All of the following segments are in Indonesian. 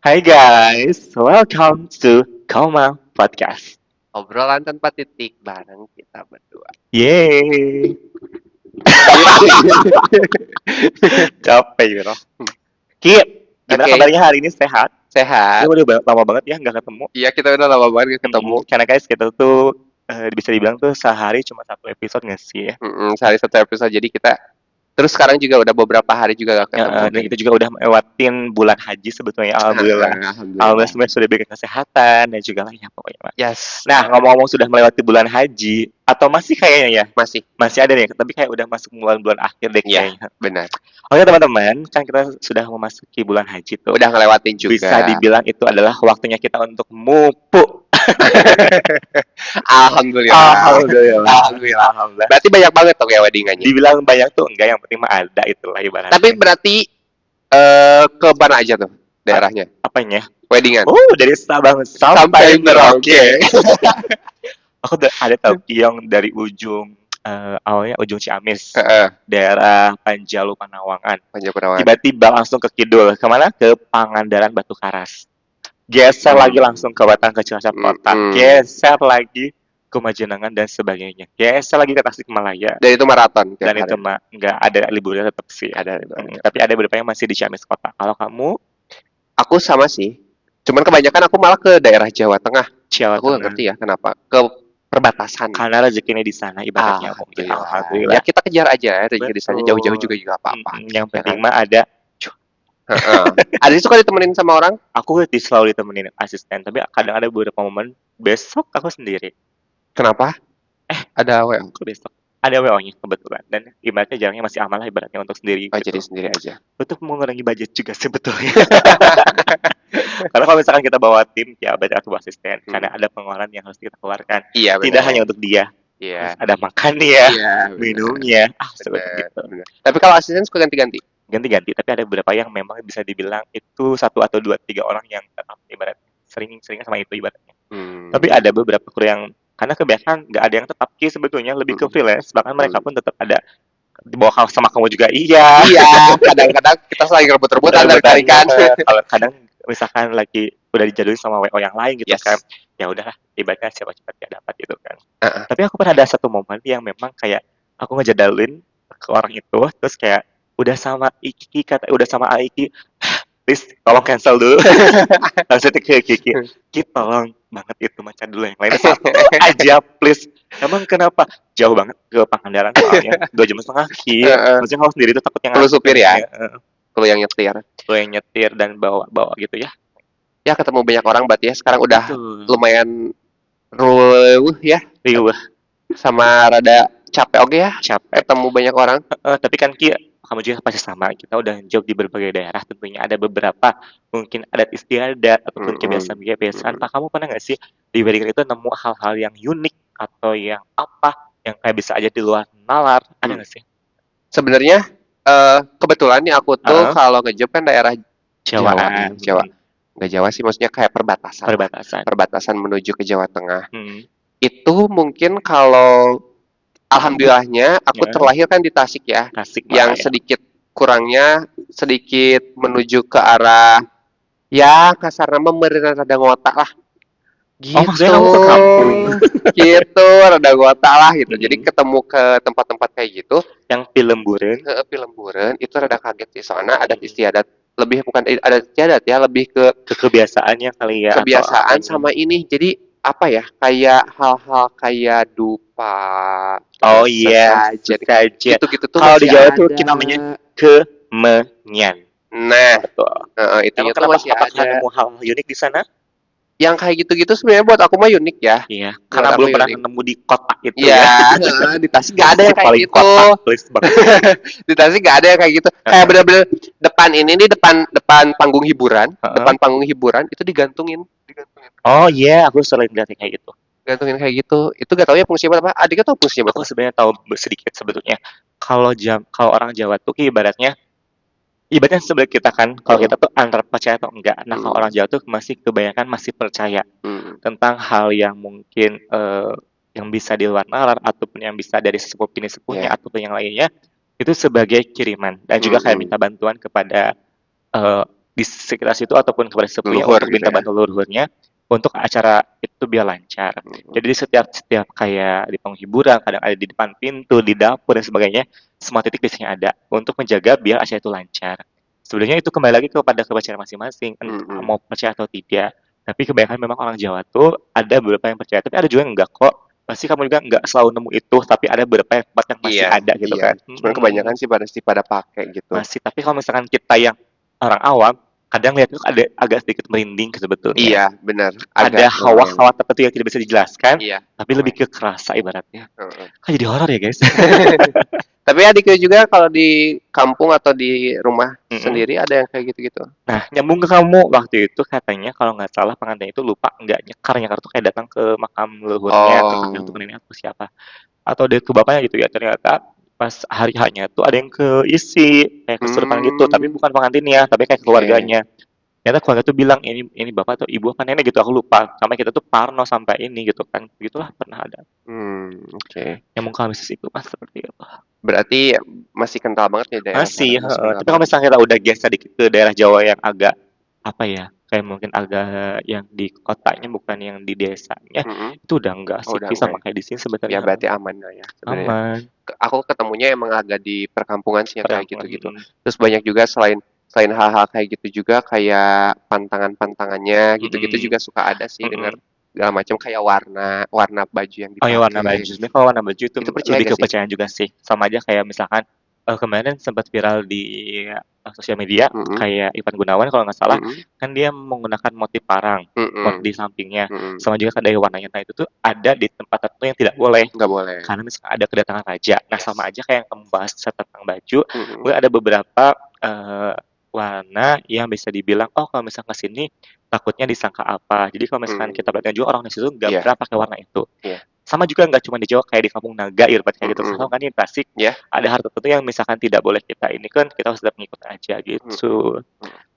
Hai guys, welcome to Koma Podcast. Obrolan tanpa titik bareng kita berdua. Yeay, capek gitu. Ki, gimana Oke, kabarnya hari ini? Sehat? Ini sehat. udah lama banget ya nggak ketemu. Iya, kita udah lama banget gak ketemu. Karena guys kita tuh bisa dibilang tuh sehari cuma satu episode nggak sih ya? Sehari satu episode. Jadi kita terus sekarang juga udah beberapa hari juga gak ketemu. Dan kita juga udah melewati bulan haji sebetulnya. Alhamdulillah. Alhamdulillah Alhamdulillah. semuanya sudah diberikan kesehatan dan juga lah ya pokoknya. Mas. Yes. Nah, ngomong-ngomong sudah melewati bulan haji atau masih kayaknya ya? Masih. Masih ada nih, tapi kayak udah masuk bulan-bulan akhir deh Iya, kayaknya. benar. Oke teman-teman, kan kita sudah memasuki bulan haji tuh. Udah ngelewatin juga. Bisa dibilang itu adalah waktunya kita untuk mupu. Alhamdulillah. Alhamdulillah. Alhamdulillah. Alhamdulillah. Berarti banyak banget tuh ya weddingannya. Dibilang banyak tuh enggak, yang penting mah ada itulah ibaratnya. Tapi berarti ke mana aja tuh daerahnya? Apanya? Weddingan. Dari Sabang sampai Merauke. Aku ada tahu yang dari ujung awalnya ujung Ciamis, daerah Panjalu Panawangan. Panjang Tiba-tiba langsung ke kidul, kemana? Ke Pangandaran Batu Karas. Geser lagi langsung ke Batang ke Cilacap Kota. Geser lagi ke Majenangan dan sebagainya. Geser lagi ke Tasikmalaya. Dan itu maraton. Dan itu mah nggak ada liburnya tetap sih. Ada. Tapi ada beberapa yang masih di Ciamis Kota. Kalau kamu? Aku sama sih. Cuman kebanyakan aku malah ke daerah Jawa Tengah. Jawa Aku nggak ngerti ya kenapa. Ke perbatasan. Karena rezekinya di sana ibaratnya. Alhamdulillah. Ya kita kejar aja rezeki di sana, jauh-jauh juga apa-apa. Yang penting mah ada. Ada suka ditemenin sama orang? Aku selalu ditemenin asisten, tapi kadang ada beberapa momen besok aku sendiri. Kenapa? Ada WO. Aku besok ada WO-nya kebetulan, dan ibaratnya jarangnya masih aman lah ibaratnya untuk sendiri. Oh, jadi sendiri aja. Untuk mengurangi budget juga sebetulnya. Karena kalau misalkan kita bawa tim, ya berarti aku asisten, karena ada pengeluaran yang harus kita keluarkan. Iya, tidak hanya untuk dia. Iya. Ada makannya, Iya, minumnya, seperti itu. Tapi kalau asisten suka ganti-ganti. Ganti-ganti, tapi ada beberapa yang memang bisa dibilang itu 1 atau 2, 3 orang yang tetap ibarat sering sama itu ibaratnya. Tapi ada beberapa kru yang karena kebiasaan nggak ada yang tetap Ki sebetulnya lebih ke freelance, bahkan mereka pun tetap ada dibawa sama kamu juga iya. Iya, kadang-kadang kita saling rebut-rebutan dari tarikan. Kalau kadang misalkan lagi udah dijadulin sama WO yang lain gitu kan, ya udahlah ibaratnya siapa cepat ya dapat gitu kan. Tapi aku pernah ada satu momen yang memang kayak aku ngejadalin ke orang itu, terus kayak udah sama Iki udah sama Aiki, please tolong cancel dulu. Langsung ke Kiki, Ki tolong banget itu macam dulu yang lain satu aja please. Emang kenapa? Jauh banget ke Pangandaran soalnya 2,5 jam Ki. Maksudnya kalau sendiri itu takut yang perlu supir ya. Perlu yang nyetir. Perlu yang nyetir dan bawa gitu ya. Ya ketemu banyak orang berarti ya sekarang udah lumayan ya. Riuh. Sama rada capek oke ya. Capek. Ketemu banyak orang. Tapi kan Ki kamu juga pasti sama, kita udah job di berbagai daerah, tentunya ada beberapa mungkin adat istiadat ataupun kebiasaan-kebiasaan. Pak, kamu pernah nggak sih di wedding itu nemu hal-hal yang unik atau yang apa yang kayak bisa aja di luar nalar, ada nggak sih? Sebenarnya kebetulan nih aku tuh kalau ngejob kan daerah Jawa. Nggak Jawa sih, maksudnya kayak perbatasan menuju ke Jawa Tengah. Itu mungkin kalau alhamdulillahnya aku terlahir kan di Tasik ya. Yang sedikit kurangnya sedikit menuju ke arah ya kasar nama meureun rada ngotak lah. Gitu. Oh, maksudnya kamu ke kampung. Gitu, rada ngotak lah gitu. Jadi ketemu ke tempat-tempat kayak gitu yang Pilembureun. Pilembureun itu rada kaget sih soalnya adat istiadat. Lebih bukan adat istiadat ya, lebih ke kebiasaannya kali ya. Kebiasaan sama ini. Jadi apa ya, kayak hal-hal kayak dupa. Oh iya, gitu tuh. Kalau di Jawa tuh kita namanya kemenyan. Nah, itu tuh masih ada. Nemu hal unik di sana? Yang kayak gitu-gitu sebenarnya buat aku mah unik ya. Iya, karena belum pernah nemu di kota itu ya. Di Tasik nggak ada yang kayak gitu. Di Tasik nggak ada yang kayak gitu. Kayak bener-bener depan ini nih depan panggung hiburan, itu digantungin. Oh iya, aku sering lihat kayak gitu. Gantungin kayak gitu. Itu gak tau ya fungsinya apa. Adiknya tahu fungsinya apa? Aku sebenarnya tahu sedikit sebetulnya. Kalau orang Jawa tuh ibaratnya sebelah kita kan, kalau kita tuh antara percaya atau enggak. Nah, kalau orang Jawa tuh kebanyakan masih percaya tentang hal yang mungkin yang bisa di luar nalar ataupun yang bisa dari sepupunya ataupun yang lainnya itu sebagai kiriman dan juga kayak minta bantuan kepada di sekitar situ ataupun kepada sepupunya Leluhur untuk gitu minta ya. bantu leluhurnya untuk acara itu biar lancar. Jadi di setiap kayak di panggung hiburan, kadang ada di depan pintu, di dapur dan sebagainya, semua titik biasanya ada untuk menjaga biar acara itu lancar. Sebenarnya itu kembali lagi kepada kepercayaan masing-masing, entah mau percaya atau tidak. Tapi kebanyakan memang orang Jawa tuh ada beberapa yang percaya, tapi ada juga yang enggak kok. Pasti kamu juga enggak selalu nemu itu, tapi ada beberapa tempat yang masih Iya, ada gitu iya. kan. Cuman kebanyakan sih pada pakai gitu. Masih, tapi kalau misalkan kita yang orang awam, kadang lihat itu ada agak sedikit merinding sebetulnya. Iya, benar. Ada hawa-hawa tertentu yang tidak bisa dijelaskan, Iya. tapi lebih ke kerasa ibaratnya. Kan jadi horor ya guys. Tapi adiknya juga kalau di kampung atau di rumah sendiri ada yang kayak gitu-gitu. Nah, nyambung ke kamu waktu itu katanya kalau nggak salah pengantin itu lupa nggak nyekar tuh kayak datang ke makam leluhurnya atau kakek atau nenek atau siapa atau dia ke bapaknya gitu ya, ternyata pas hari hanya tuh ada yang keisi kayak kesurupan gitu, tapi bukan pengantinnya, tapi kayak keluarganya. Ternyata keluarga tuh bilang ini bapak atau ibu apa nenek gitu, aku lupa. Sampai kita tuh parno sampai ini gitu kan. Begitulah pernah ada. Oke. Yang mungkin mistis itu mas seperti itu. Berarti masih kental banget ya daerah Masih, sana. tapi kalau misalnya kita udah geser dikit ke daerah Jawa yang agak apa ya, kayak mungkin agak yang di kotanya bukan yang di desanya, itu udah enggak sih, sama kayak di sini Ya sebenarnya. berarti aman lah ya sebenarnya. Aman. Aku ketemunya emang agak di perkampungan sih yang kayak gitu-gitu. Terus banyak juga selain hal-hal kayak gitu juga kayak pantangan-pantangannya gitu-gitu juga suka ada sih dengar segala macam kayak warna baju yang Oh dipakai. ya warna baju. Sebenarnya kalau warna baju itu percaya lebih gak sih? kepercayaan juga sih. Sama aja kayak misalkan kemarin sempat viral di sosial media kayak Ivan Gunawan kalau nggak salah kan dia menggunakan motif parang motif di sampingnya. Sama juga kadang warnanya nah itu tuh ada di tempat tertentu yang tidak boleh. Nggak boleh. Karena misalkan ada kedatangan raja. Nah sama aja kayak yang kamu bahas tentang baju, mungkin ada beberapa warna yang bisa dibilang oh kalau misalkan kesini takutnya disangka apa. Jadi kalau misalkan kita perhatikan juga orang di situ nggak pernah pakai warna itu. Sama juga nggak cuma di Jawa kayak di Kampung Naga ibarat kayak gitu. Kalau kan di Tasik ada hal tertentu yang misalkan tidak boleh kita ini kan kita harus tetap mengikut aja gitu.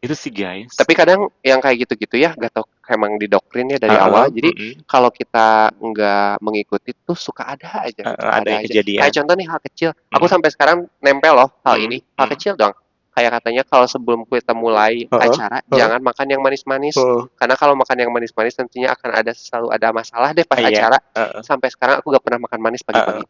Itu sih guys. Tapi kadang yang kayak gitu-gitu ya gak tau emang didoktrin ya dari awal. Jadi kalau kita nggak mengikuti tuh suka ada aja. Ada yang kejadian. Kayak contoh nih hal kecil. Aku sampai sekarang nempel loh hal ini. Hal kecil dong. Kayak katanya kalau sebelum kita mulai acara jangan makan yang manis-manis. Karena kalau makan yang manis-manis nantinya akan selalu ada masalah deh pas acara. Sampai sekarang aku gak pernah makan manis pagi-pagi.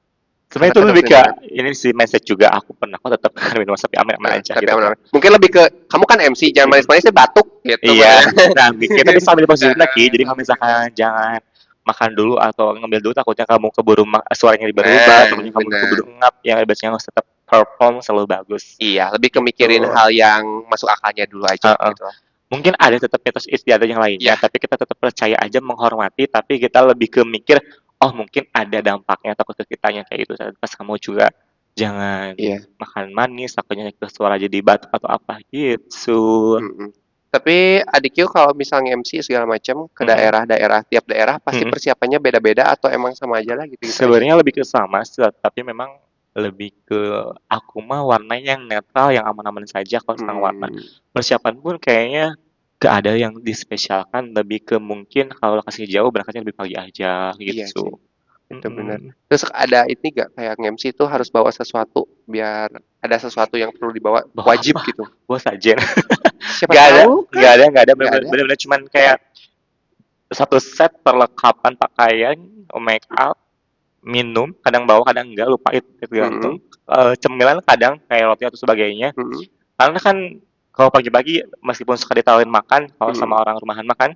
Sebenarnya itu lebih ke ini sih message juga aku pernah kok tetap minum sapi aman aja gitu. Mungkin lebih ke kamu kan MC jangan manis-manisnya batuk gitu. Iya. Nah, kita bisa ambil positif lagi. Jadi kalau misalkan jangan makan dulu atau ngambil dulu takutnya kamu keburu suaranya berubah, takutnya kamu keburu ngap, yang biasanya harus tetap perform selalu bagus. Iya, lebih kemikirin hal yang masuk akalnya dulu aja gitu. Mungkin ada tetap mitos istiadat yang lainnya, tapi kita tetap percaya aja menghormati, tapi kita lebih ke mikir oh mungkin ada dampaknya takut ke kitanya kayak gitu. Pas kamu juga jangan makan manis, takutnya ke suara jadi batuk atau apa gitu. Tapi adikku kalau misalnya MC segala macam ke daerah-daerah, tiap daerah pasti persiapannya beda-beda atau emang sama aja lah gitu. Sebenarnya lebih ke sama, tapi memang lebih ke aku mah warnanya yang netral, yang aman-aman saja kalau tentang warna. Persiapan pun kayaknya gak ada yang dispesialkan, lebih ke mungkin kalau lokasi jauh berangkatnya lebih pagi aja gitu. Itu benar. Terus ada ini gak kayak MC itu harus bawa sesuatu biar ada sesuatu yang perlu dibawa wajib gitu. Bawa sajen. Gak ada. Benar-benar cuman kayak satu set perlengkapan pakaian, make up, minum, kadang bawa kadang enggak, lupa itu tergantung. Cemilan kadang kayak roti atau sebagainya. Karena kan kalau pagi-pagi meskipun suka ditawarin makan kalau sama orang rumahan makan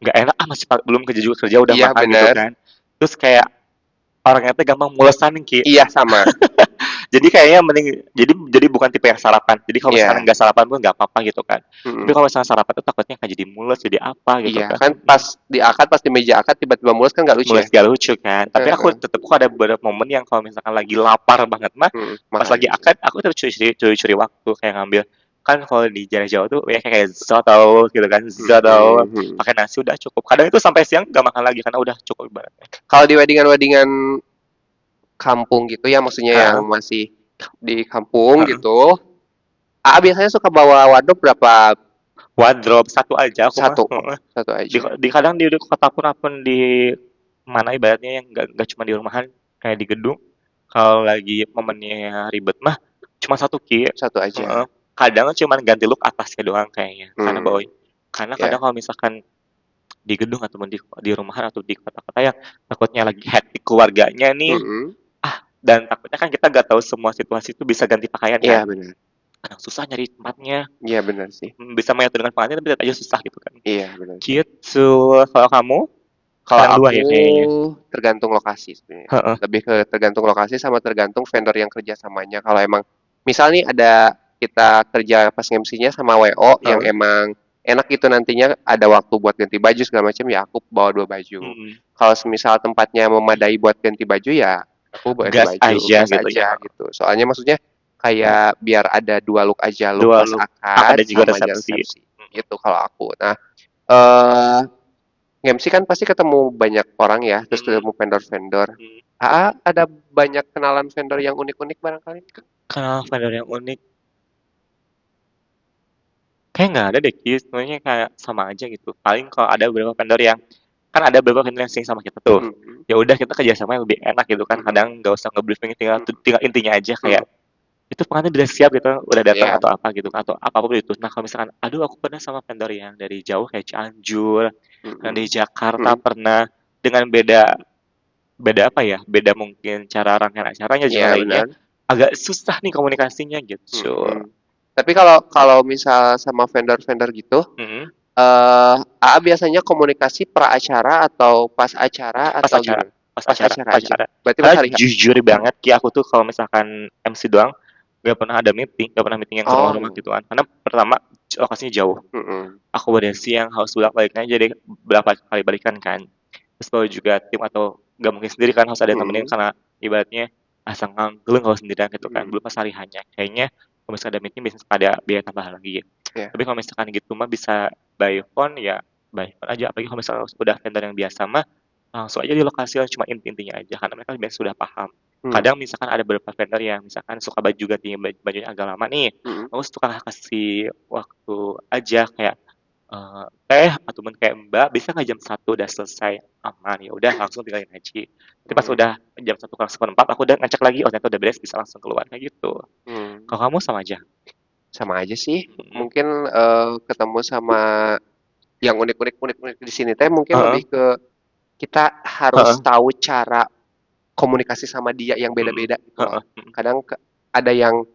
nggak enak masih belum kerja udah makan gitu kan. Terus kayak orangnya tuh gampang mulesan Ki. Iya sama. Jadi kayaknya mending jadi bukan tipe yang sarapan. Jadi kalau misalnya nggak sarapan pun nggak apa-apa gitu kan. Tapi kalau misalnya sarapan tuh takutnya kan jadi mules jadi apa gitu kan. Pas di meja akad tiba-tiba mules kan nggak lucu. Mules nggak lucu kan. Tapi aku tetap ada beberapa momen yang kalau misalkan lagi lapar banget mah pas lagi akad aku tetap curi waktu kayak ngambil kan kalau di daerah Jawa tuh ya kayak zoto gitu kan zoto pakai nasi udah cukup. Kadang itu sampai siang nggak makan lagi karena udah cukup ibaratnya. Kalau di weddingan kampung gitu ya maksudnya yang masih di kampung gitu. Biasanya suka bawa wardrobe berapa? Wardrobe satu aja aku satu aja. Di kadang di kota pun di mana ibaratnya yang nggak cuma di rumahan kayak di gedung. Kalau lagi momennya ribet mah cuma satu aja. kadang cuman ganti look atasnya doang kayaknya. Karena kadang kalau misalkan di gedung ataupun di rumahan atau di kota-kota yang takutnya lagi hektik keluarganya nih, dan takutnya kan kita nggak tahu semua situasi itu bisa ganti pakaian Iya, kan. benar. Kadang susah nyari tempatnya. Iya, benar sih. Bisa menyatu dengan pengantin tapi tetap aja susah gitu kan. Iya, benar. Gitu. Kalau kamu? Kalau Kadang dua aku ya kayaknya. tergantung lokasi sebenarnya. Lebih ke tergantung lokasi sama tergantung vendor yang kerjasamanya. Kalau emang misal nih ada kita kerja pas MC-nya sama WO yang emang enak gitu nantinya ada waktu buat ganti baju segala macam ya aku bawa 2 baju. Kalau semisal tempatnya memadai buat ganti baju ya aku ganti Gas baju, aja gas gitu aja ya. gitu. Soalnya maksudnya kayak biar ada 2 look aja, look Dua pas look akad dan juga sama resepsi. Gitu kalau aku. Nah, MC kan pasti ketemu banyak orang ya, terus ketemu vendor-vendor. Ada banyak kenalan vendor yang unik-unik barangkali? Kenalan vendor yang unik? Kayak nggak ada deh, Ki. Sebenarnya kayak sama aja gitu. Paling kalau ada beberapa vendor yang kan ada beberapa vendor yang sync sama kita tuh. Ya udah kita kerjasama yang lebih enak gitu kan. Kadang nggak usah nge-briefing, tinggal intinya aja kayak itu pengantin udah siap gitu, udah datang atau apa gitu kan, atau apapun itu. Nah kalau misalkan, aduh aku pernah sama vendor yang dari jauh kayak Cianjur, yang di Jakarta pernah dengan beda apa ya, beda mungkin cara rangkaian acaranya juga lainnya, agak susah nih komunikasinya gitu. Tapi kalau misal sama vendor-vendor gitu, AA biasanya komunikasi pra acara atau pas acara Pas atau acara, gimana? Pas acara aja. Berarti pas Karena hari H. jujur banget Ki, aku tuh kalau misalkan MC doang gak pernah ada meeting, gak pernah meeting yang ke rumah-rumah gitu kan. Karena pertama lokasinya jauh. Aku berisi yang harus bolak-baliknya jadi berapa kali balikan kan. Terus bawa juga tim atau gak mungkin sendiri kan, harus ada yang temenin karena ibaratnya asal nganggeleng kalau sendirian gitu kan. Belum pas hari hanya. Kayaknya kalau misalkan ada meeting biasanya ada biaya tambahan lagi. Tapi kalau misalkan gitu mah bisa by phone ya by phone aja. Apalagi kalau misalkan udah vendor yang biasa mah langsung aja di lokasi lah, cuma inti-intinya aja karena mereka biasanya sudah paham. Kadang misalkan ada beberapa vendor yang misalkan suka baju ganti bajunya agak lama nih, aku suka kasih waktu aja kayak teh ataupun kayak Mbak bisa nggak jam 1 udah selesai aman ya udah langsung tinggalin aja. Tapi pas udah jam 1 kurang seperempat aku udah ngecek lagi oh ternyata udah beres bisa langsung keluar kayak gitu. Kalau kamu sama aja? Sama aja sih. Mungkin ketemu sama yang unik-unik di sini teh mungkin lebih ke kita harus tahu cara komunikasi sama dia yang beda-beda gitu loh. Kadang ada yang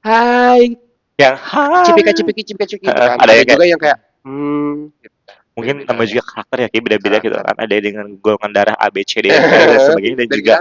hai, yang hai, cipika-cipiki gitu kan. Ada juga yang kayak gitu. Mungkin nama juga karakter ya kayak beda-beda gitu kan. Ada dengan golongan darah A, B, C, D, F, dan sebagainya dan juga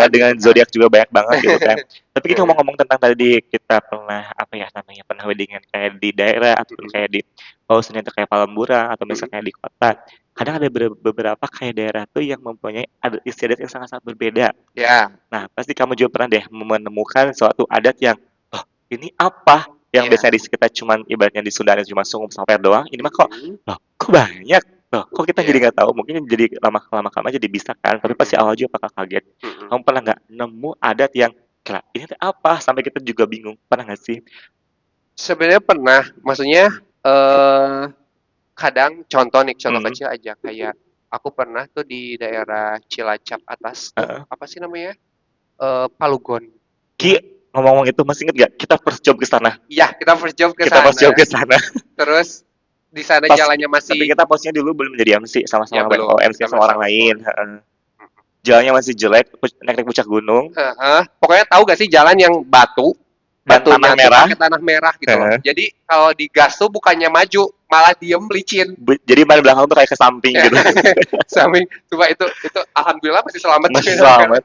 dengan zodiak juga banyak banget gitu kan. Tapi kita ngomong-ngomong tentang tadi kita pernah apa ya namanya pernah weddingan kayak di daerah ataupun kayak di ternyata kayak Palembura atau misalnya di kota. Kadang ada beberapa kayak daerah tuh yang mempunyai adat istiadat yang sangat-sangat berbeda. Ya. Nah, pasti kamu juga pernah deh menemukan suatu adat yang, oh ini apa? Yang biasanya di kita cuman ibaratnya di Sunda cuma sungguh sawer doang, ini mah kok, loh kok banyak? Loh kok kita jadi nggak tahu? Mungkin jadi lama-kelamaan jadi bisa kan, tapi pasti awal juga bakal kaget. Kamu pernah nggak nemu adat yang, ini apa? Sampai kita juga bingung, pernah nggak sih? Sebenarnya pernah, maksudnya kadang contoh kecil aja kayak aku pernah tuh di daerah Cilacap atas tuh apa sih namanya Palugon. Ki ngomong-ngomong itu masih inget gak kita first job ke sana? Iya kita first job ke sana. Kita first job ke sana. Terus di sana jalannya masih. Tapi kita posnya dulu belum menjadi MC sama-sama WO, MC sama orang lain. Jalannya masih jelek, naik puncak gunung. Pokoknya tahu gak sih jalan yang batu tanah merah, pakai tanah merah gitu loh. Jadi kalau digas tuh bukannya maju, malah diem licin. Jadi ban belakang tuh kayak ke samping gitu. Samping. Coba itu alhamdulillah masih selamat. Masih selamat.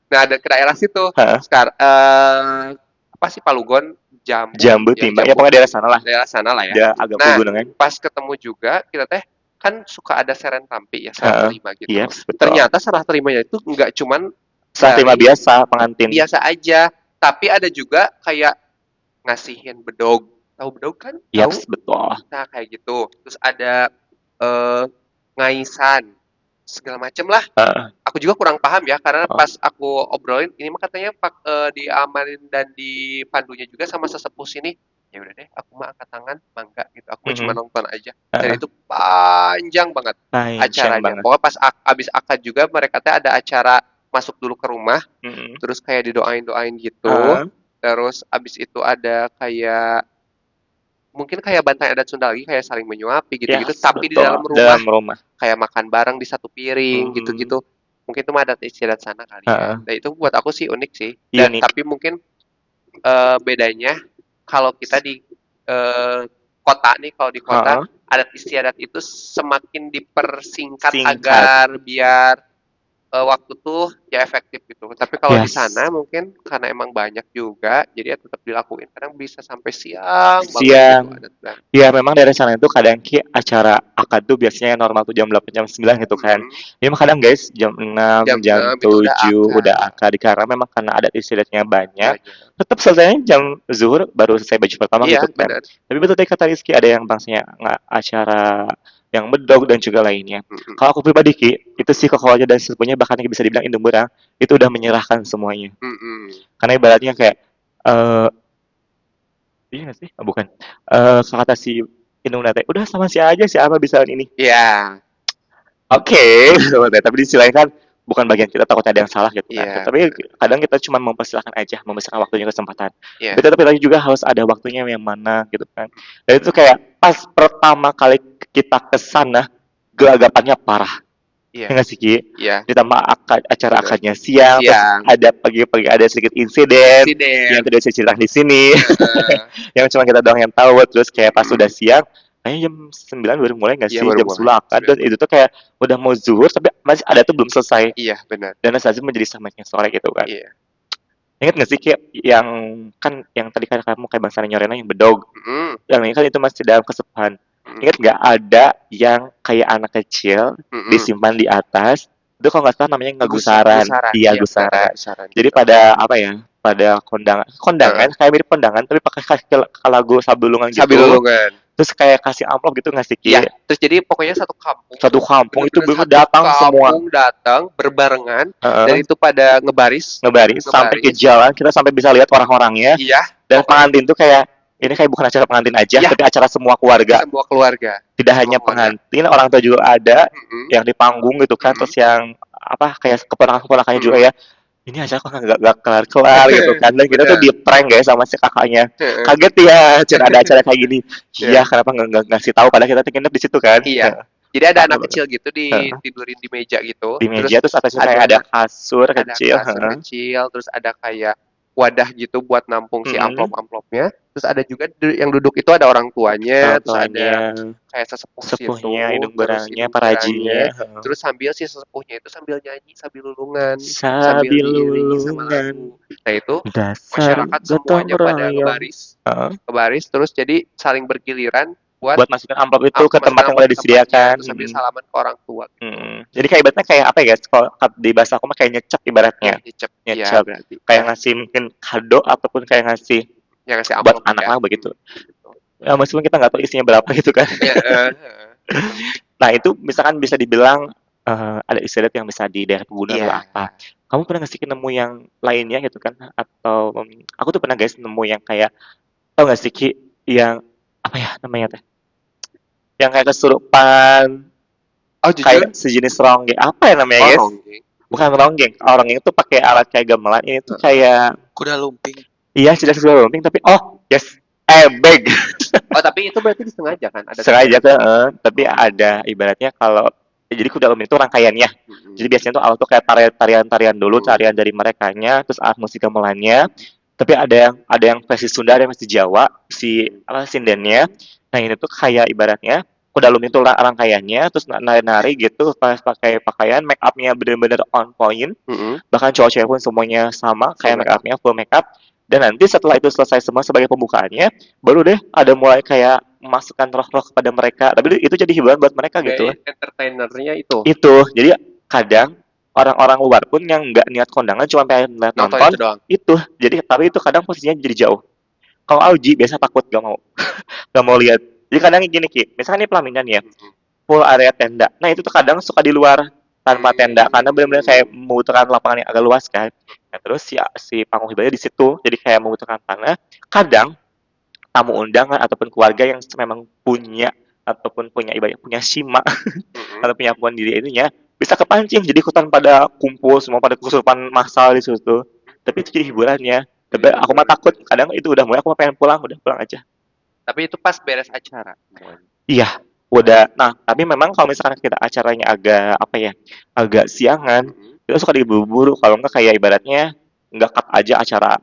Nah, ada ke daerah situ. Sekarang apa sih Palugon, Jambu Timba. Ya pokoknya daerah sana lah. Daerah sana lah ya. Dia agak pegunungan. Pas ketemu juga kita teh kan suka ada seren tampi ya, serah terima gitu. Yes, ternyata serah terimanya itu enggak cuman serah terima biasa pengantin. Biasa aja. Tapi ada juga kayak ngasihin bedog. Tahu bedog kan? Yes, betul. Nah, kayak gitu. Terus ada ngaisan. Segala macem lah. Aku juga kurang paham ya, karena pas aku obrolin, ini mah katanya diamalin dan dipandunya juga sama sesepuh sini. Ya udah deh, aku mah angkat tangan, mangga gitu. Aku cuma nonton aja. Dan itu panjang banget acaranya. Pokoknya pas abis akad juga mereka ada acara masuk dulu ke rumah, terus kayak didoain gitu, Terus abis itu ada kayak mungkin kayak Bantai Adat Sunda lagi kayak saling menyuapi gitu-gitu, Yes, tapi di dalam betul. rumah Dalam rumah. kayak makan bareng di satu piring gitu-gitu. Mungkin itu mah adat istiadat sana kali ya. Nah itu buat aku sih unik sih. Dan Unik. tapi mungkin bedanya kalau kita di kota nih, kalau di kota adat istiadat itu semakin dipersingkat agar biar waktu tuh ya efektif gitu. Tapi kalau di sana mungkin karena emang banyak juga, jadi ya tetap dilakuin. Kadang bisa sampai siang banget gitu adat. Ya memang dari sana itu kadang acara akad tuh biasanya normal tuh jam 8 jam 9 gitu kan. Ini kadang guys jam 6 jam 7 udah akad karena memang karena adat istiadatnya banyak. Tetap selesainya jam zuhur baru selesai baju pertama gitu kan. Tapi betul tadi kata Rizky ada yang bangsanya nggak acara yang bedog dan juga lainnya. Kalau aku pribadi Ki, itu sih kokohnya dan sepupunya bahkan bisa dibilang indung berang itu udah menyerahkan semuanya. Karena ibaratnya kayak iya nggak sih? Oh, bukan. Kata si indung nate, udah sama si aja siapa bisa ini. Iya. Oke, tapi di sisi lain kan bukan bagian kita takut ada yang salah gitu kan. Tapi kadang kita cuma mempersilahkan aja, memberikan waktunya kesempatan. Tapi tetap lagi juga harus ada waktunya yang mana gitu kan. Dan itu kayak pas pertama kali kita ke sana, gelagapannya parah. Ya nggak sih Ki? Ditambah acara akadnya siang, terus ada pagi-pagi ada sedikit insiden yang tidak bisa ceritakan di sini, yang cuma kita doang yang tahu. Terus kayak pas sudah siang, kayaknya jam 9 baru mulai nggak sih, jam 10 akad, dan itu tuh kayak udah mau zuhur, tapi masih ada tuh belum selesai. Iya benar. Dan saat itu menjadi semakin sore gitu kan. Ingat nggak sih kayak yang kan yang tadi kan kamu kayak Bang Sari Nyorena yang bedog, yang ini kan itu masih dalam kesepahan. Ingat nggak ada yang kayak anak kecil disimpan di atas itu kalau nggak salah namanya ngegusaran. Iya gusaran. Jadi pada apa ya, pada kondangan kayak mirip kondangan tapi pakai lagu sabulungan gitu. Terus kayak kasih amplop gitu nggak sih Ki? Iya. Terus jadi pokoknya satu kampung itu bener datang semua. Datang berbarengan dan itu pada ngebaris sampai ke jalan, kita sampai bisa lihat orang-orangnya. Iya. Dan pengantin tuh kayak ini kayak bukan acara pengantin aja, tapi acara semua keluarga. Tidak hanya pengantin, orang tua juga ada yang di panggung gitu kan, terus yang apa kayak keponakan-keponakannya juga ya. Ini acara kok nggak kelar-kelar gitu kan. Dan kita tuh di prank guys sama si kakaknya. Kaget ya, ada acara kayak gini. Iya, kenapa nggak ngasih tahu padahal kita nginep di situ kan. Iya. Jadi ada anak kecil gitu tidurin di meja gitu. Di meja terus atasnya kayak ada kasur kecil, terus ada kayak wadah gitu buat nampung si amplop-amplopnya. Terus ada juga yang duduk itu ada orang tuanya, terus ada kayak sesepuhnya, indung berangnya, parajinya. Terus sambil si sesepuhnya itu sambil nyanyi, sambil lulungan, sambil diiringi sama lagu. Nah itu masyarakat semuanya pada ngebaris, terus jadi saling bergiliran buat masukin amplop itu ke tempat yang udah disediakan, sambil salaman ke orang tua. Jadi kayak ibaratnya kayak apa ya, kalau di bahasa aku mah kayak nyecep ibaratnya. Nyecep. Kayak ngasih mungkin kado ataupun kayak ngasih buat anak lah begitu. Ya meskipun kita nggak tahu isinya berapa gitu kan. Nah itu misalkan bisa dibilang ada istiadat yang bisa di daerah pegunungan atau apa. Kamu pernah nggak sih nemu yang lainnya gitu kan? Atau aku tuh pernah guys nemu yang kayak, tau nggak sih Ki, yang apa ya namanya teh? Yang kayak kesurupan. Kayak sejenis ronggeng. Apa ya namanya guys? Bukan ronggeng. Ronggeng itu pakai alat kayak gamelan. Ini tuh kayak kuda lumping. Iya, sudah kuda lumping tapi ebeg. Tapi itu berarti disengaja kan? Sengaja tuh, tapi ada ibaratnya kalau jadi kuda lumping itu rangkaiannya. Jadi biasanya tuh awal tuh kayak tarian dulu, tarian dari merekanya, terus alat musik gamelannya. Tapi ada yang versi Sunda, ada yang versi Jawa, si sindennya. Nah ini tuh kayak ibaratnya kuda lumping itu rangkaiannya, terus nari-nari gitu, pakai pakaian, make upnya bener-bener on point. Bahkan cowok-cewek pun semuanya sama, kayak make upnya full make up. Dan nanti setelah itu selesai semua sebagai pembukaannya, baru deh ada mulai kayak memasukkan roh-roh kepada mereka. Tapi itu jadi hiburan buat mereka gitu. Entertainernya itu. Jadi kadang orang-orang luar pun yang nggak niat kondangan cuma pengen nonton itu. Jadi tapi itu kadang posisinya jadi jauh. Kalau Auji biasa takut gak mau lihat. Jadi kadang gini Ki, misalkan ini pelaminan ya, full area tenda. Nah itu tuh kadang suka di luar tanpa tenda karena benar-benar kayak membutuhkan lapangan yang agak luas kan. Nah, terus si panggung hibahnya di situ, jadi kayak membutuhkan tanah. Kadang tamu undangan ataupun keluarga yang memang punya ataupun punya ibadah punya shima atau punya puan diri itunya bisa kepancing jadi ikutan pada kumpul semua pada kesurupan massal di situ. Tapi itu jadi hiburannya. Tapi aku mah takut, kadang itu udah mulai aku mah pengen pulang, udah pulang aja. Tapi itu pas beres acara? Iya, udah. Nah, tapi memang kalau misalkan kita acaranya agak, apa ya, agak siangan, kita suka diburu-buru, kalau enggak kayak ibaratnya nggak cut aja acara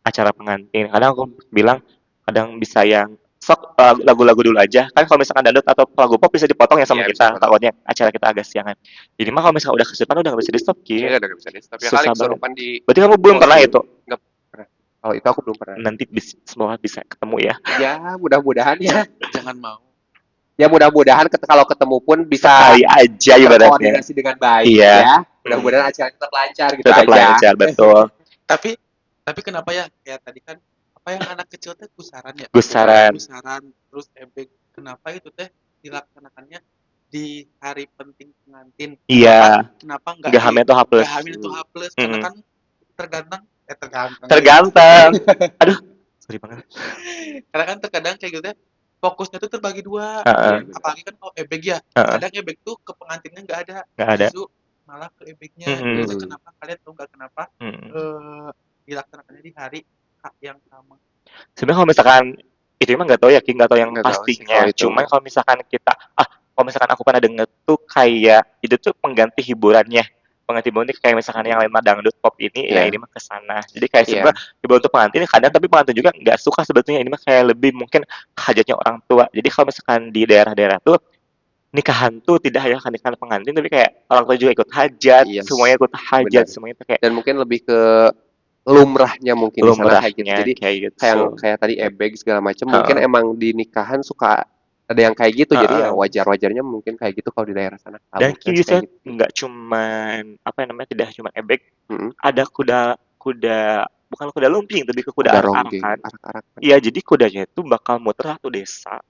acara pengantin. Kadang aku bilang, kadang bisa yang sok lagu-lagu dulu aja. Kan kalau misalkan dangdut atau lagu pop bisa dipotong ya sama Iya, bisa kita, dipotong. takutnya acara kita agak siangan. Jadi mah kalau misalkan udah kesurupan udah nggak bisa di-stop, Ki. Iya, udah nggak bisa di-stop. Ya kali Susah banget. kesurupan di Berarti kamu belum pernah itu? nggak pernah. Kalau itu aku belum pernah. Nanti semoga bisa ketemu ya. Ya, mudah-mudahan ya. Jangan mau. Ya mudah-mudahan kalau ketemu pun bisa Sekali aja ibaratnya. koordinasi dengan baik Iya. ya. Mudah-mudahan acara tetap lancar gitu Tetap aja. lancar, betul. Tapi kenapa ya kayak tadi kan apa yang anak kecil teh gusaran ya? Gusaran. Terus ebek. Kenapa itu teh dilaksanakannya di hari penting pengantin? Iya. Kenapa enggak Hamil itu H+. Enggak hamil itu H+, karena kan tergantung. Aduh, sorry banget. Karena kan terkadang kayak gitu ya, fokusnya tuh terbagi dua. Apalagi kan kalau ebek ya, kadang ebek tuh ke pengantinnya nggak ada. Justru malah ke ebeknya. Itu kenapa kalian tahu nggak kenapa dilaksanakannya di hari yang sama? Sebenarnya kalau misalkan itu emang nggak tahu ya, nggak tahu yang pastinya. Cuman kalau misalkan kita, kalau misalkan aku pernah denger tuh kayak itu tuh pengganti hiburannya. Pengganti hiburan itu kayak misalkan yang lain mah dangdut pop ini, ya ini mah kesana. Jadi kayak sebenarnya hiburan untuk pengantin kadang, tapi pengantin juga nggak suka sebetulnya, ini mah kayak lebih mungkin hajatnya orang tua. Jadi kalau misalkan di daerah-daerah tuh nikahan tuh tidak hanya nikahan pengantin, tapi kayak orang tua juga ikut hajat, semuanya ikut hajat, semuanya tuh kayak. Dan mungkin lebih ke lumrahnya mungkin di sana kayak gitu. Jadi kayak tadi ebeg segala macam, mungkin emang di nikahan suka ada yang kayak gitu. Jadi ya wajar-wajarnya mungkin kayak gitu kalau di daerah sana. Dan kisah gitu. Nggak cuman apa namanya, tidak cuma ebeg, ada kuda bukan kuda lumping, tapi ke kuda arak-arakan. Iya, jadi kudanya itu bakal muter satu desa.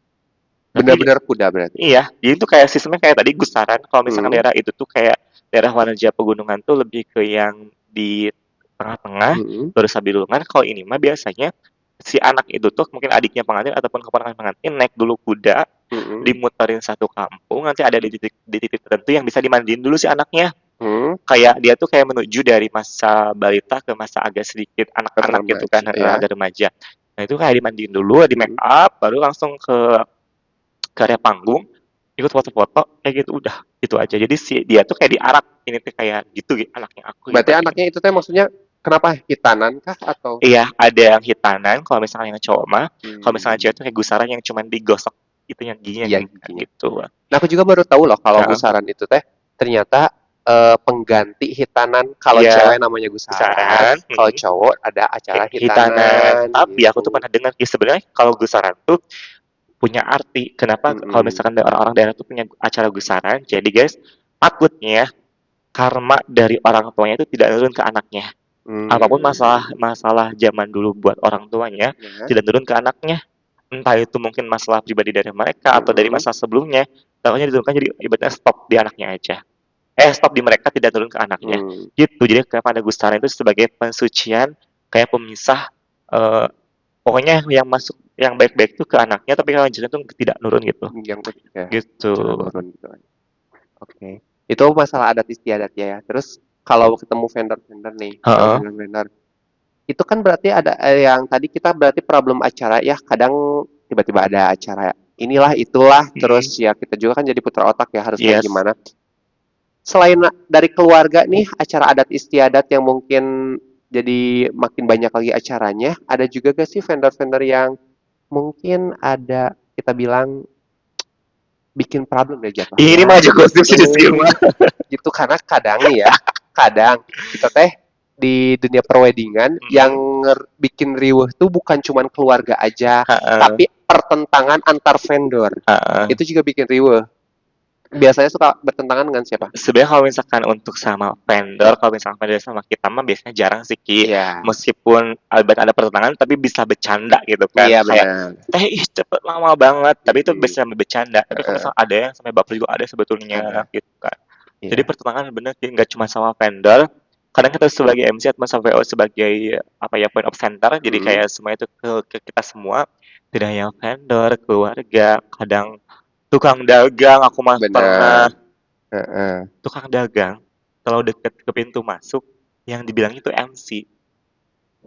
Benar-benar kuda berarti. Iya, jadi itu kayak sistemnya kayak tadi gusaran. Kalau misalkan daerah itu tuh kayak daerah Wanaja pegunungan tuh lebih ke yang di tengah-tengah, terus sabilungan. Kalau ini mah biasanya si anak itu tuh mungkin adiknya pengantin ataupun keponakan pengantin naik dulu kuda, dimuterin satu kampung, nanti ada di titik tertentu yang bisa dimandiin dulu si anaknya. Kayak dia tuh kayak menuju dari masa balita ke masa agak sedikit anak-anak gitu kan, agak remaja. Nah itu kayak dimandiin dulu, di make up, baru langsung ke area panggung, ikut foto-foto, kayak gitu udah, itu aja. Jadi dia tuh kayak diarak, ini tuh kayak gitu anaknya aku. Berarti anaknya itu teh maksudnya kenapa hitanan kah atau? Iya, ada yang hitanan, kalau misalnya yang cowok mah, kalau misalnya cewek tuh kayak gusaran yang cuman digosok itu yang giginya gitu. Nah aku juga baru tahu loh kalau gusaran itu teh ternyata pengganti hitanan. Kalau cewek namanya gusaran, kalau cowok ada acara hitanan. Tapi aku tuh pernah dengar sebenarnya kalau gusaran tuh punya arti. Kenapa kalau misalkan orang-orang daerah tuh punya acara gusaran, jadi guys, takutnya karma dari orang tuanya itu tidak turun ke anaknya. Apapun masalah zaman dulu buat orang tuanya, tidak turun ke anaknya. Entah itu mungkin masalah pribadi dari mereka atau dari masa sebelumnya, takutnya diturunkan jadi ibaratnya stop di anaknya aja. Stop di mereka, tidak turun ke anaknya. Gitu. Jadi kenapa ada gusaran itu sebagai pensucian, kayak pemisah, pokoknya yang masuk yang baik-baik itu ke anaknya, tapi kalau jelek itu tidak nurun gitu. Gitu. Oke. Itu masalah adat istiadat ya. Terus kalau ketemu vendor-vendor nih, vendor, itu kan berarti ada yang tadi kita berarti problem acara ya. Kadang tiba-tiba ada acara inilah itulah, terus ya kita juga kan jadi putar otak ya harus kayak gimana. Selain dari keluarga nih, acara adat istiadat yang mungkin jadi makin banyak lagi acaranya, ada juga gak sih vendor-vendor yang mungkin ada kita bilang bikin problem deh jatuh. Ini mah aja gosip sih gitu karena kadang nih ya, kadang kita teh di dunia perweddingan yang bikin riuh tuh bukan cuman keluarga aja, tapi pertentangan antar vendor. Itu juga bikin riuh. Biasanya suka bertentangan dengan siapa? Sebenarnya kalau misalkan untuk sama vendor, kalau misalkan vendor sama kita mah biasanya jarang sih Ki. Meskipun ada pertentangan, tapi bisa bercanda gitu kan. Kayak cepet lama banget, tapi itu bisa sampai bercanda. Tapi kalau misalkan ada yang sampai baper juga ada sebetulnya gitu kan. Jadi pertentangan bener sih, nggak cuma sama vendor. Kadang kita sebagai MC atau sama VO sebagai apa ya, point of center. Jadi kayak semua itu ke kita semua. Tidak hanya vendor, keluarga, kadang tukang dagang. Aku mah pernah tukang dagang kalau deket ke pintu masuk yang dibilang itu MC.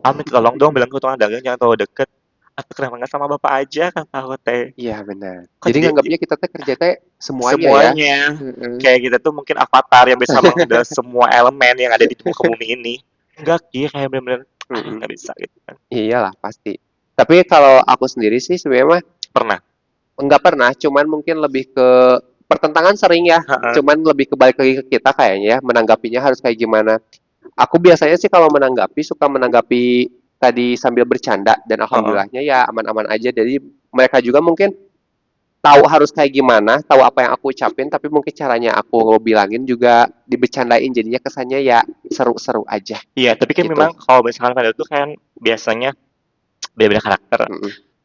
Amit tolong dong bilang ke tukang dagang jangan terlalu deket. Atau kenapa nggak sama bapak aja kan tahu teh. Iya benar. Kok Jadi jadi nganggapnya kita teh kerja teh semuanya ya. semuanya Heeh. kayak kita tuh mungkin avatar yang bisa mengambil semua elemen yang ada di muka bumi ini. Enggak, kayak bener-bener nggak bisa gitu kan. Iyalah pasti. Tapi kalau aku sendiri sih sebenarnya mah Pernah. enggak pernah, cuman mungkin lebih ke pertentangan sering ya. Cuman lebih kebalik lagi ke kita kayaknya ya, menanggapinya harus kayak gimana. Aku biasanya sih kalau menanggapi suka menanggapi tadi sambil bercanda dan alhamdulillahnya ya aman-aman aja. Jadi mereka juga mungkin tahu harus kayak gimana, tahu apa yang aku ucapin, tapi mungkin caranya aku bilangin juga dibecandain jadinya kesannya ya seru-seru aja. Iya, tapi kan Gitu. memang kalau misalkan vendor itu kan biasanya beda-beda karakter.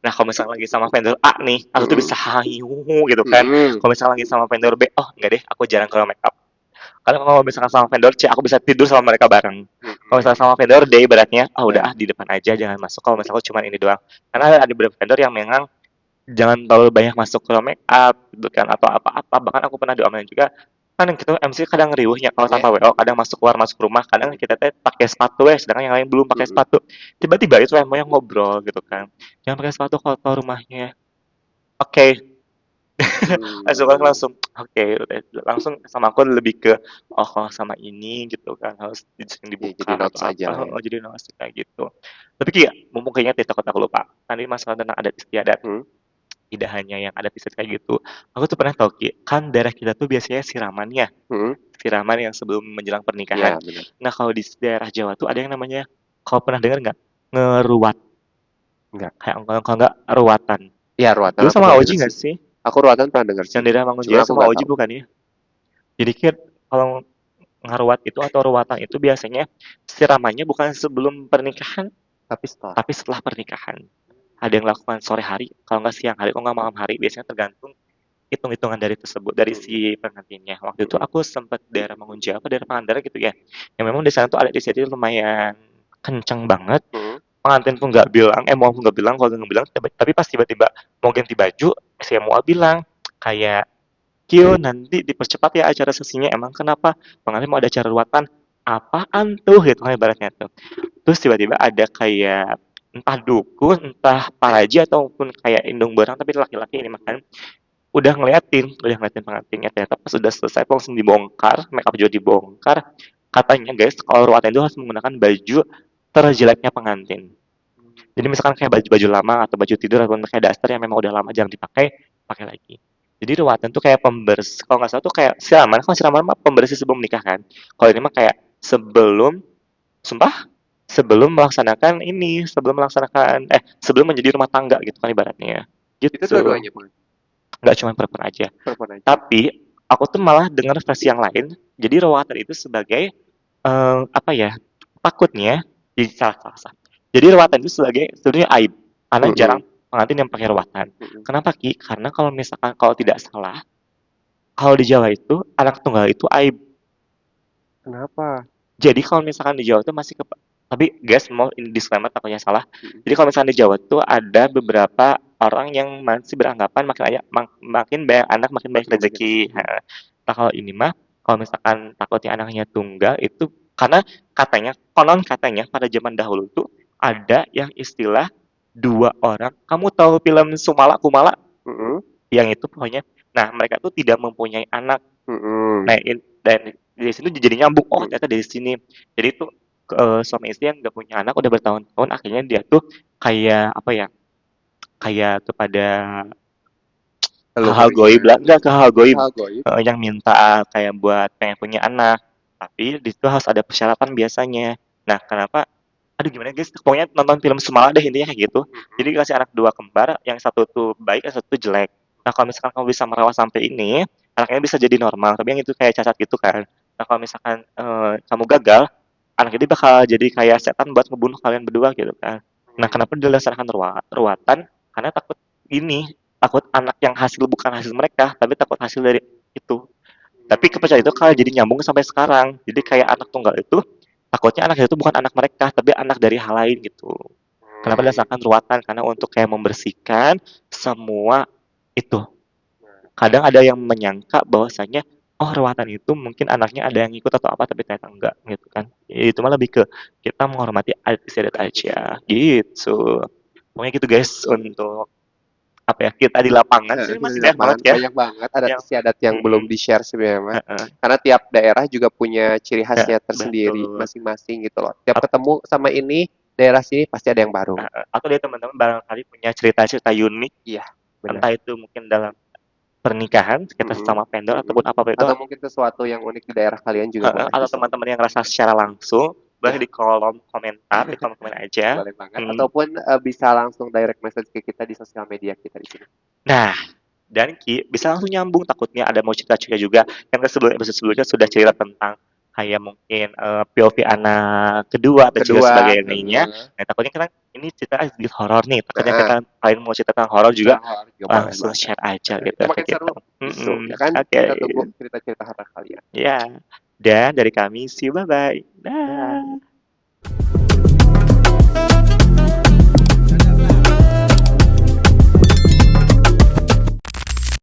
Nah, kalau misalkan lagi sama vendor A nih, aku tuh bisa hayu gitu kan. Kalau misalkan lagi sama vendor B, oh enggak deh, aku jarang ke make up. Kalau misalkan sama vendor C, aku bisa tidur sama mereka bareng. Kalau misalkan sama vendor D, beratnya, oh udah di depan aja, jangan masuk. Kalau misalkan cuma ini doang. Karena ada beberapa vendor yang memang jangan terlalu banyak masuk ke make up gitu kan atau apa-apa. Bahkan aku pernah diomelin juga kan yang kita MC kadang riuhnya kalau tanpa WO kadang masuk keluar masuk rumah kadang kita teh pakai sepatu ya sedangkan yang lain belum pakai sepatu tiba-tiba itu yang mau yang ngobrol gitu kan jangan pakai sepatu kalau keluar rumahnya oke langsung oke langsung sama aku lebih ke oh kalau sama ini gitu kan harus sering dibuka jadi notes atau aja apa lah ya. jadi notes kayak gitu tapi kayak mumpung kayaknya takut aku lupa tadi masalah tentang adat istiadat tidak hanya yang ada episode kayak gitu. Aku tuh pernah tahu Ki, kan daerah kita tuh biasanya siraman ya. Siraman yang sebelum menjelang pernikahan. Benar. Nah, kalau di daerah Jawa tuh ada yang namanya, kalau pernah dengar nggak? Ngeruat. Enggak. Kayak kalau nggak ruatan. Iya, ruatan Dulu aku sama pernah Oji dengar nggak sih. sih? Aku ruatan pernah dengar sih. Yang daerah Cuma Mangunjaya aku sama nggak Oji tahu. bukan ya? Jadi kan kalau ngaruat itu atau ruatan itu biasanya siramannya bukan sebelum pernikahan, tapi setelah pernikahan. Ada yang lakukan sore hari, kalau nggak siang hari, kalau nggak malam hari, biasanya tergantung hitung-hitungan dari tersebut dari si pengantinnya. Waktu itu aku sempat daerah Mangunjaya apa daerah Pangandaran gitu ya. Yang memang di sana tuh ada di situ lumayan kenceng banget. Pengantin pun nggak bilang, mau nggak bilang, kalau nggak bilang, tapi pas tiba-tiba mau ganti baju, saya mau bilang kayak Kyo nanti dipercepat ya acara sesinya. Emang kenapa? Pengantin mau ada acara ruatan. Apaan tuh gitu kan ibaratnya tuh. Terus tiba-tiba ada kayak entah dukun, entah paraji ataupun kayak indung barang tapi laki-laki ini makan udah ngeliatin pengantinnya ternyata pas udah selesai langsung dibongkar make up juga dibongkar katanya guys kalau ruatan itu harus menggunakan baju terjeleknya pengantin jadi misalkan kayak baju-baju lama atau baju tidur atau kayak daster yang memang udah lama jarang dipakai pakai lagi jadi ruatan tuh kayak pembersih kalau nggak salah tuh kayak siraman kalau siraman mah pembersih sebelum nikah kan kalau ini mah kayak sebelum sumpah sebelum menjadi rumah tangga gitu kan ibaratnya gitu Itu dua-duanya, nggak cuma perempuan aja. Tapi aku tuh malah dengar versi yang lain. Jadi rawatan itu sebagai apa ya? Takutnya jadi salah. Jadi rawatan itu sebagai sebenarnya aib. Karena jarang pengantin yang pakai rawatan. Kenapa Ki? Karena kalau misalkan kalau tidak salah, kalau di Jawa itu anak tunggal itu aib. Kenapa? Jadi kalau misalkan di Jawa itu masih tapi guys mau ini disclaimer takutnya salah. Jadi kalau misalkan di Jawa itu ada beberapa orang yang masih beranggapan makin banyak anak makin banyak rezeki. Nah kalau ini mah kalau misalkan takutnya anaknya tunggal itu karena konon katanya pada zaman dahulu tuh ada yang istilah dua orang. Kamu tahu film Sumala Kumala? Yang itu pokoknya. Nah mereka tuh tidak mempunyai anak. Nah dan dari situ jadi nyambung oh ternyata dari sini jadi itu suami istri yang nggak punya anak udah bertahun-tahun akhirnya dia tuh kayak apa ya kayak kepada hal-hal goib lah enggak ke hal goib yang minta kayak buat pengen punya anak tapi di situ harus ada persyaratan biasanya nah kenapa aduh gimana guys pokoknya nonton film Sumala deh intinya kayak gitu jadi kasih anak dua kembar yang satu tuh baik yang satu tuh jelek nah kalau misalkan kamu bisa merawat sampai ini anaknya bisa jadi normal tapi yang itu kayak cacat gitu kan nah kalau misalkan kamu gagal anak itu bakal jadi kayak setan buat ngebunuh kalian berdua gitu kan nah kenapa dilaksanakan ruatan karena takut anak yang hasil bukan hasil mereka tapi takut hasil dari itu tapi kepercayaan itu kalau jadi nyambung sampai sekarang jadi kayak anak tunggal itu takutnya anak itu bukan anak mereka tapi anak dari hal lain gitu kenapa dilaksanakan ruatan karena untuk kayak membersihkan semua itu kadang ada yang menyangka bahwasanya oh ruatan itu mungkin anaknya ada yang ikut atau apa tapi ternyata enggak gitu kan itu mah lebih ke kita menghormati adat istiadat aja, gitu. Pokoknya gitu guys untuk apa ya kita di lapangan sih masih banyak banget ya. Banyak banget adat istiadat yang belum di-share sebenarnya. Karena tiap daerah juga punya ciri khasnya tersendiri masing-masing gitu loh. Tiap ketemu sama ini daerah sini pasti ada yang baru. Atau dia teman-teman barangkali punya cerita-cerita unik. Iya. Entah itu mungkin dalam pernikahan kita sama vendor ataupun apa itu. Atau mungkin sesuatu yang unik di daerah kalian juga. Atau teman-teman yang rasa secara langsung boleh di kolom komentar, di kolom komentar aja. Boleh banget. Ataupun bisa langsung direct message ke kita di sosial media kita di sini. Nah, dan Ki bisa langsung nyambung takutnya ada mau cerita-cerita juga yang episode sebelumnya sudah cerita tentang kayak mungkin POV anak kedua dan juga sebagainya. Nah, takutnya kan ini cerita sedikit horor nih. Takutnya kita kalian mau cerita tentang horor juga langsung share aja gitu. Makin seru. Ya kan? Kita tunggu cerita-cerita horor kalian. Ya. Dan dari kami, see you, bye-bye. Dah.